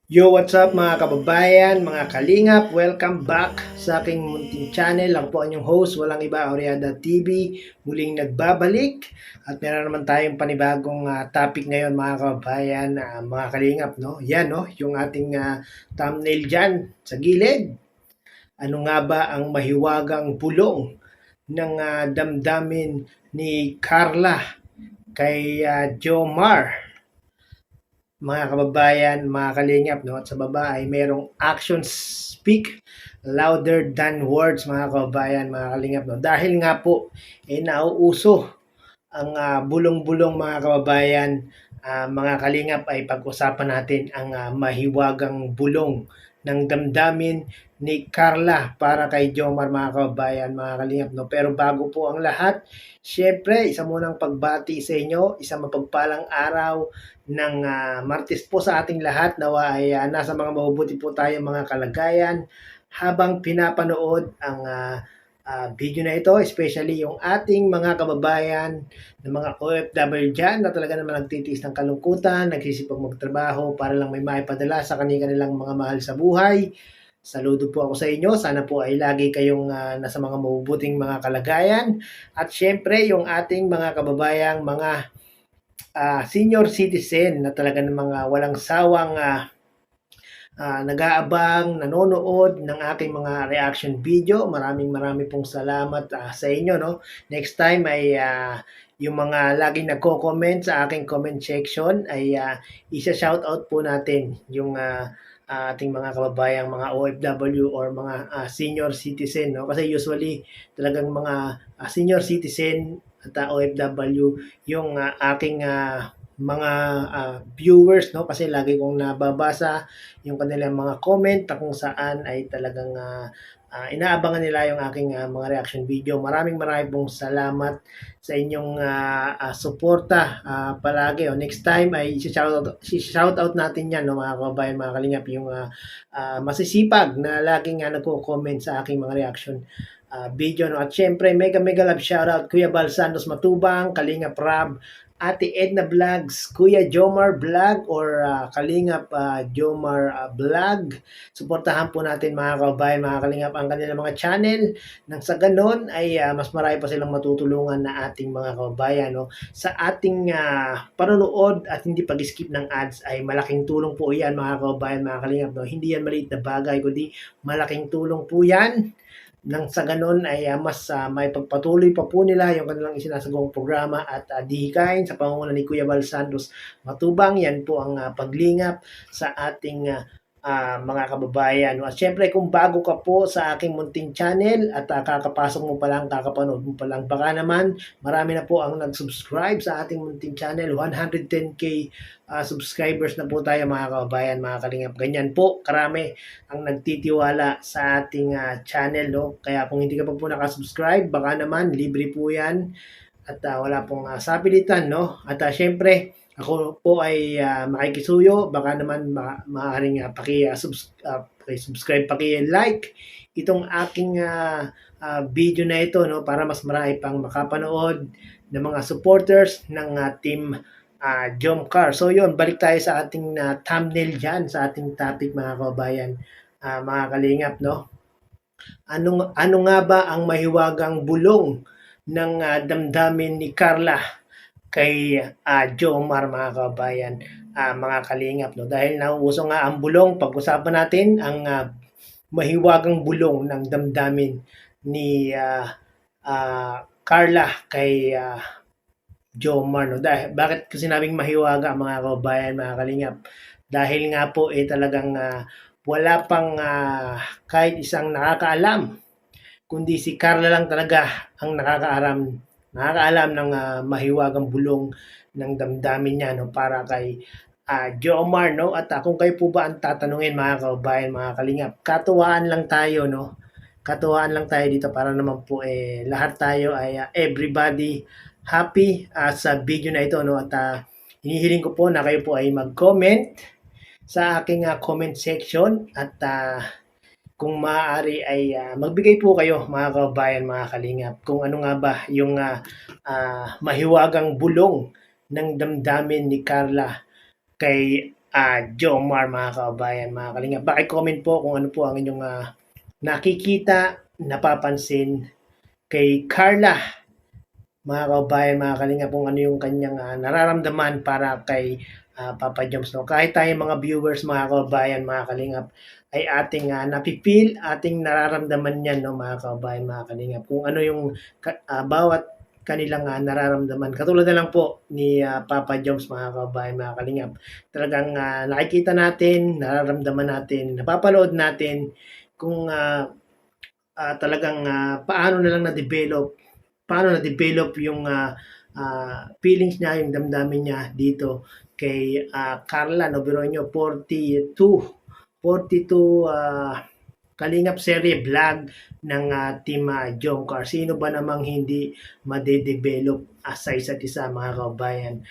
Yo, what's up mga kababayan, mga kalingap? Welcome back sa aking munting channel. Ako po ang inyong host, walang iba, Oriada TV. Muling nagbabalik at meron naman tayong panibagong topic ngayon mga kababayan, mga kalingap. No? Yan, no? Yung ating thumbnail dyan sa gilid. Ano nga ba ang mahiwagang bulong ng damdamin ni Carla kay Jomar? Mga kababayan, mga kalingap, no? At sa baba ay merong actions speak louder than words, mga kababayan, mga kalingap, no? Dahil nga po, nauuso ang bulong-bulong, mga kababayan, mga kalingap, ay pag-usapan natin ang mahiwagang bulong ng damdamin ni Carla para kay Jomar, mga kababayan, mga kalingap, no? Pero bago po ang lahat, syempre, isa munang pagbati sa inyo, isang mapagpalang araw ng Martes po sa ating lahat. Nawa ay nasa mga mabubuti po tayo mga kalagayan habang pinapanood ang video na ito, especially yung ating mga kababayan ng mga OFW dyan na talaga naman nagtitiis ng kalungkutan, nagsisipag magtrabaho para lang may maipadala sa kanilang mga mahal sa buhay. Saludo po ako sa inyo. Sana po ay lagi kayong nasa mga mabubuting mga kalagayan. At syempre, yung ating mga kababayang mga senior citizen na talaga ng mga walang sawang nag-aabang, nanonood ng aking mga reaction video. Maraming pong salamat sa inyo. No? Next time ay yung mga laging nagko-comment sa aking comment section ay isa-shoutout po natin yung ating mga kababayang mga OFW or mga senior citizen, no? Kasi usually talagang mga senior citizen at OFW yung aking mga viewers, no? Kasi lagi kong nababasa yung kanilang mga comment na kung saan ay talagang inaabangan nila yung aking mga reaction video. Maraming pong salamat sa inyong suporta palagi. Next time ay shoutout natin yan, no, mga kababayan, mga kalingap, yung masisipag na laging nagko-comment sa aking mga reaction video. No? At syempre, mega love shoutout Kuya Bal Santos Matubang, Kalingap Rab, Ate Edna Vlogs, Kuya Jomar Vlog or Kalingap Jomar Vlog. Suportahan po natin mga kababayan, mga kalingap ang kanilang mga channel. Nang sa ganon ay mas marami pa silang matutulungan na ating mga kababayan. No? Sa ating panonood at hindi pag-skip ng ads ay malaking tulong po yan mga kababayan, mga kalingap. No? Hindi yan maliit na bagay, kundi malaking tulong po yan. Nang sa ganon ay mas may pagpatuloy pa po nila yung kanilang isinasagawang programa at dihikain sa pangunguna ni Kuya Bal Santos Matubang. Yan po ang paglingap sa ating mga kababayan. At syempre kung bago ka po sa aking munting channel at kakapasok mo pa lang, kakapanood mo pa lang, baka naman marami na po ang nag-subscribe sa ating munting channel. 110k subscribers na po tayo mga kababayan, mga kalingap. Ganyan po karami ang nagtitiwala sa ating channel. No? Kaya kung hindi ka pa po nakasubscribe, baka naman libre po yan at wala pong sapilitan. No? At syempre, ako po ay makikisuyo, baka naman maaaring paki-subscribe, paki-like itong aking video na ito, no, para mas marami pang makapanood ng mga supporters ng team Jomcar. So yun, balik tayo sa ating thumbnail dyan, sa ating topic mga kababayan, mga kalingap, no? Ano nga ba ang mahiwagang bulong ng damdamin ni Carla kay Jomar, mga kababayan, mga kalingap, no? Dahil nauuso nga ang bulong, pag-usapan natin ang mahiwagang bulong ng damdamin ni Carla kay Jomar, no? Dahil bakit ko sinabing mahiwaga mga kababayan, mga kalingap? Dahil nga po talagang wala pang kahit isang nakakaalam, kundi si Carla lang talaga ang nakakaalam ng mahiwagang bulong ng damdamin niya, no, para kay Jomar, no? At kung kayo po ba ang tatanungin mga kababayan, mga kalingap, katuwaan lang tayo, no? Katuwaan lang tayo dito para naman po lahat tayo ay everybody happy sa video na ito, no? At hinihiling ko po na kayo po ay mag-comment sa aking comment section at kung maaari ay magbigay po kayo mga kababayan, mga kalingap, kung ano nga ba yung mahiwagang bulong ng damdamin ni Carla kay Jomar mga kababayan, mga kalingap. Paki-comment po kung ano po ang inyong nakikita, napapansin kay Carla mga kababayan, mga kalingap, kung ano yung kanyang nararamdaman para kay Papa Joms. No? Kahit tayo mga viewers, mga kababayan, mga kalingap, ay ating napipil, ating nararamdaman yan, no, mga kababayan, mga kalingap. Kung ano yung bawat kanilang nararamdaman. Katulad na lang po ni Papa Joms, mga kababayan, mga kalingap. Talagang nakikita natin, nararamdaman natin, napapanood natin kung talagang paano na lang na-develop yung feelings niya, yung damdamin niya dito kay Carla. No, biro nyo, 42 Kalingap serye vlog ng Team Jomcar. Sino ba namang hindi madedevelop sa isa't isa, mga kababayan,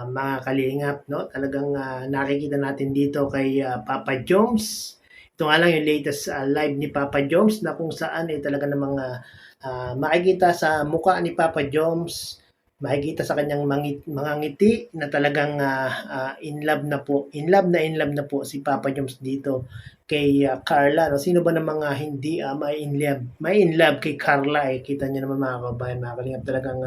mga kalingap, no? Talagang nakikita natin dito kay Papa Joms. Ito nga lang yung latest live ni Papa Joms na kung saan talaga namang makikita sa mukha ni Papa Joms, makikita sa kanyang mga ngiti na talagang in love na po. In love na po si Papa Joms dito kay Carla. No? Sino ba namang hindi may in love kay Carla? Kita niyo naman, mga kababayan, mga kalingap. Talagang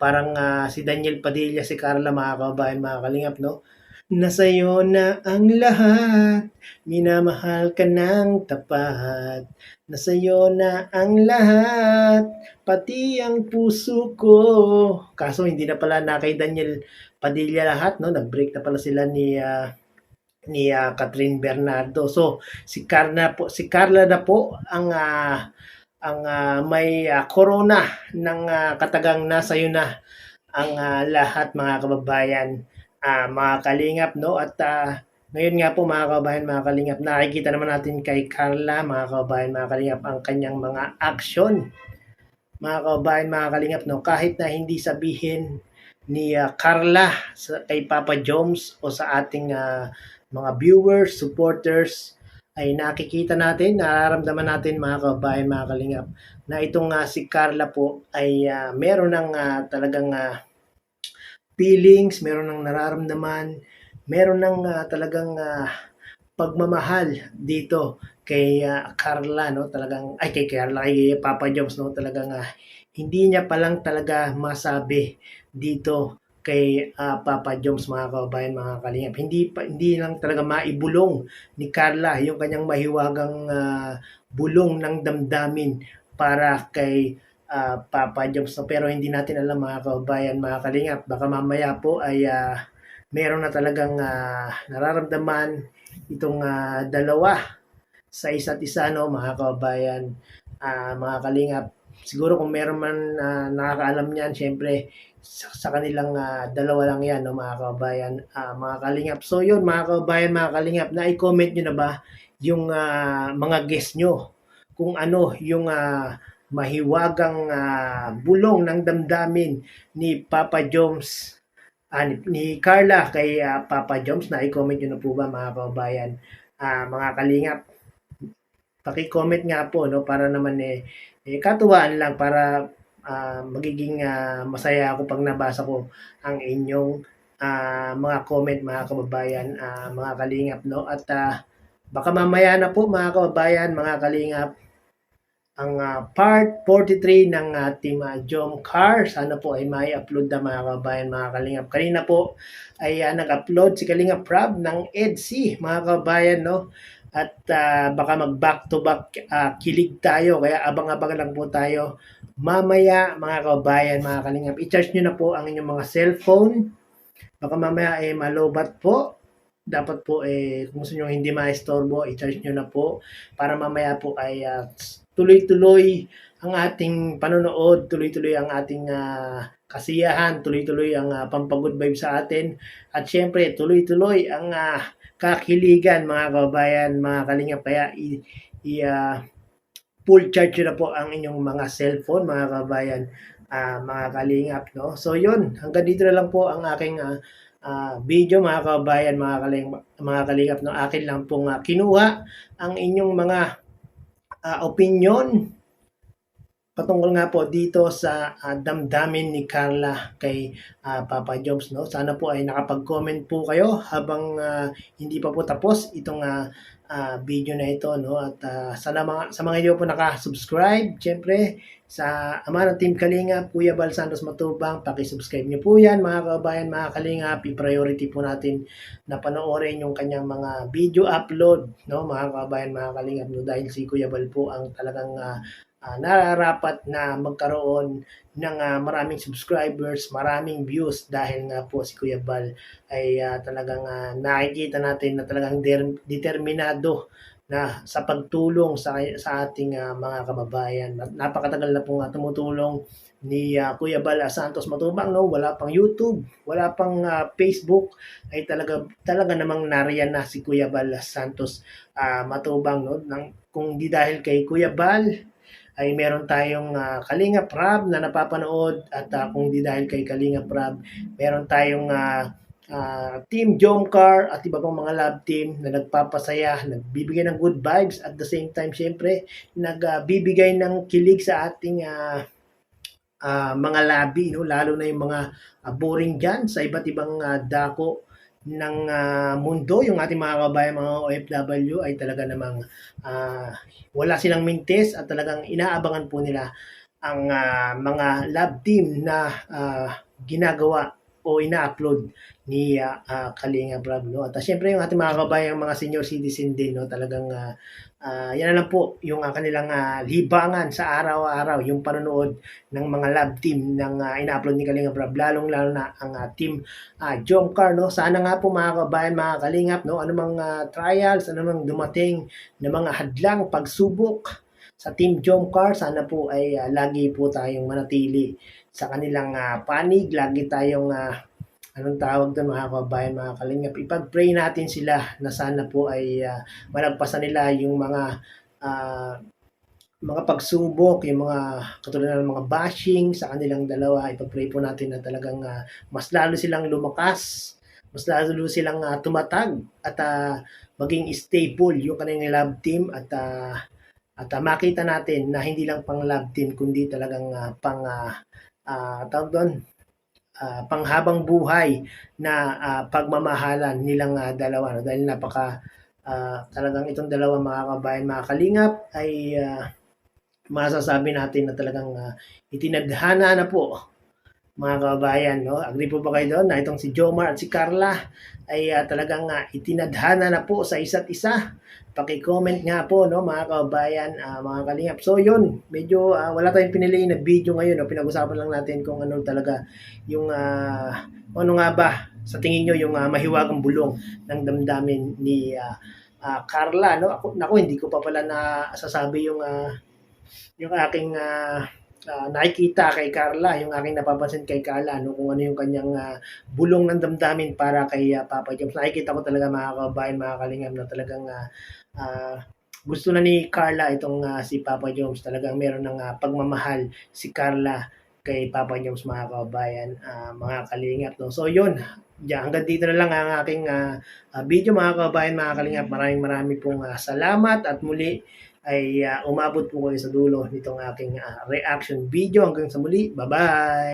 parang si Daniel Padilla, si Carla, mga kababayan, mga kalingap, no? Nasa'yo na ang lahat, minamahal ka ng tapat. Nasa'yo na ang lahat, pati ang puso ko. Kaso hindi na pala na kay Daniel Padilla lahat, no? Nag-break na pala sila ni Catherine Bernardo. So si Carla na po ang may corona ng katagang nasa'yo na ang lahat, mga kababayan, mga kalingap, no? At ngayon nga po, mga kababayan, mga kalingap, nakikita naman natin kay Carla, mga kababayan, mga kalingap, ang kanyang mga action, mga kababayan, mga kalingap, no? Kahit na hindi sabihin ni Carla kay Papa Joms o sa ating mga viewers, supporters, ay nakikita natin, nararamdaman natin, mga kababayan, mga kalingap, na itong si Carla po ay meron ng talagang feelings, meron ng nararamdaman, meron ng talagang pagmamahal dito kay Carla, no? Talagang kay Carla, kay Papa Joms, no? Talagang hindi niya pa lang talaga masabi dito kay Papa Joms, mga kababayan, mga kalingap. Hindi lang talaga maibulong ni Carla yung kanyang mahiwagang bulong ng damdamin para kay Papa Joms. No? Pero hindi natin alam, mga kababayan, mga kalingap. Baka mamaya po ay meron na talagang nararamdaman itong dalawa sa isa't isa, no, mga kababayan, mga kalingap. Siguro kung meron man nakakaalam niyan, syempre sa kanilang dalawa lang yan, no, mga kababayan, mga kalingap. So yun, mga kababayan, mga kalingap, na-comment nyo na ba yung mga guest nyo kung ano yung mahiwagang bulong ng damdamin ni Papa Joms, ni Carla kay Papa Joms? Na i-comment nyo na po ba, mga kababayan, mga kalingap? Paki-comment nga po, no, para naman katuwaan lang, para magiging masaya ako pag nabasa ko ang inyong mga comment, mga kababayan, mga kalingap, no? At baka mamaya na po, mga kababayan, mga kalingap, ang part 43 ng Team Jomcar. Sana po ay may upload na, mga kababayan, mga kalingap. Kanina po ay nag-upload si Kalingap Prab ng EDC, mga kababayan, no? At baka mag back to back kilig tayo, kaya abang-abang lang po tayo mamaya, mga kababayan, mga kalingap. I-charge nyo na po ang inyong mga cellphone. Baka mamaya malobat po. Dapat po kung gusto nyo hindi maistorbo, i-charge nyo na po para mamaya po ay tuloy-tuloy ang ating panonood, tuloy-tuloy ang ating kasiyahan, tuloy-tuloy ang pampagood vibe sa atin, at syempre tuloy-tuloy ang kakiligan, mga kababayan, mga kalingap. Kaya full charge na po ang inyong mga cellphone, mga kababayan, mga kalingap, no? So yun, hanggang dito na lang po ang aking video, mga kababayan, mga kalingap, no? Akin lang pong kinuha ang inyong mga opinion patungkol nga po dito sa damdamin ni Carla kay Papa Jobs, no? Sana po ay nakapag-comment po kayo habang hindi pa po tapos itong video na ito, no? At sa mga hindi po naka-subscribe, syempre sa ama ng Team Kalingap, Kuya Bal Santos Matubang, paki-subscribe niyo po yan mga kabayan, mga Kalingap. I-priority po natin na panoorin yung kanyang mga video upload, no? Mga kabayan, mga Kalingap, no? Dahil si Kuya Bal po ang talagang nararapat na magkaroon ng maraming subscribers, maraming views dahil nga po si Kuya Bal ay talagang nakikita natin na talagang determinado na sa pagtulong sa ating mga kababayan. Napakatagal na pong tumutulong ni Kuya Bal Santos Matubang, no? Wala pang YouTube, wala pang Facebook, ay talaga namang nariyan na si Kuya Bal Santos Matubang, no? Kung di dahil kay Kuya Bal ay meron tayong Kalinga Prab na napapanood at kung di dahil kay Kalinga Prab, meron tayong Team Jomcar at iba pang mga love team na nagpapasaya, nagbibigay ng good vibes at the same time syempre nagbibigay ng kilig sa ating mga labi, no? Lalo na yung mga boring dyan sa iba't ibang dako ng mundo. Yung ating mga kabayan, mga OFW ay talaga namang wala silang mintis at talagang inaabangan po nila ang mga love team na ginagawa o ina-upload ni Kalinga Prab, no? At syempre yung ating mga kabayan, mga senior citizen din, no? Talagang yan na lang po yung kanilang libangan sa araw-araw, yung panonood ng mga love team ng ina-upload ni Kalinga Prab, lalong-lalo na ang team Jomcar, no? Sana nga po mga kabayan, mga Kalingap, no? Anumang trials, anumang dumating na mga hadlang, pagsubok sa Team Jomcar, sana po ay lagi po tayong manatili sa kanilang panig, lagi tayong anong tawag doon mga kabayan, mga Kalingap, ipag-pray natin sila na sana po ay malagpasan nila yung mga pagsubok, yung mga katulad ng mga bashing sa kanilang dalawa. Ipag-pray po natin na talagang mas lalo silang lumakas, mas lalo silang tumatag at maging stable yung kanilang love team at makita natin na hindi lang pang love team kundi talagang tawag doon, panghabang buhay na pagmamahalan nilang dalawa, no? Dahil talagang itong dalawa mga kabayan, mga Kalingap ay masasabi natin na talagang itinadhana na po mga kabayan, no? Agree po ba kayo doon na itong si Jomar at si Carla ay talagang itinadhana na po sa isa't isa? Paki-comment nga po, no, mga kabayan, mga Kalingap. So yun, medyo wala tayong pinili na video ngayon, no? Pinag-usapan lang natin kung ano talaga yung ano nga ba sa tingin nyo yung mahiwagang bulong ng damdamin ni Carla, no? Ako hindi ko pa pala nasasabi yung aking nakikita kay Carla, yung aking napapansin kay Carla, no, kung ano yung kanyang bulong ng damdamin para kay Papa James. Nakikita ko talaga mga kabayan, mga Kalingap, na talagang gusto na ni Carla itong si Papa Jones. Talagang meron ng pagmamahal si Carla kay Papa Jones, mga kabayan, mga Kalingap, no? So yun, hanggang dito na lang ang aking video mga kabayan, mga Kalingap. Maraming pong salamat at muli ay umabot po kayo sa dulo nitong aking reaction video. Hanggang sa muli, bye-bye!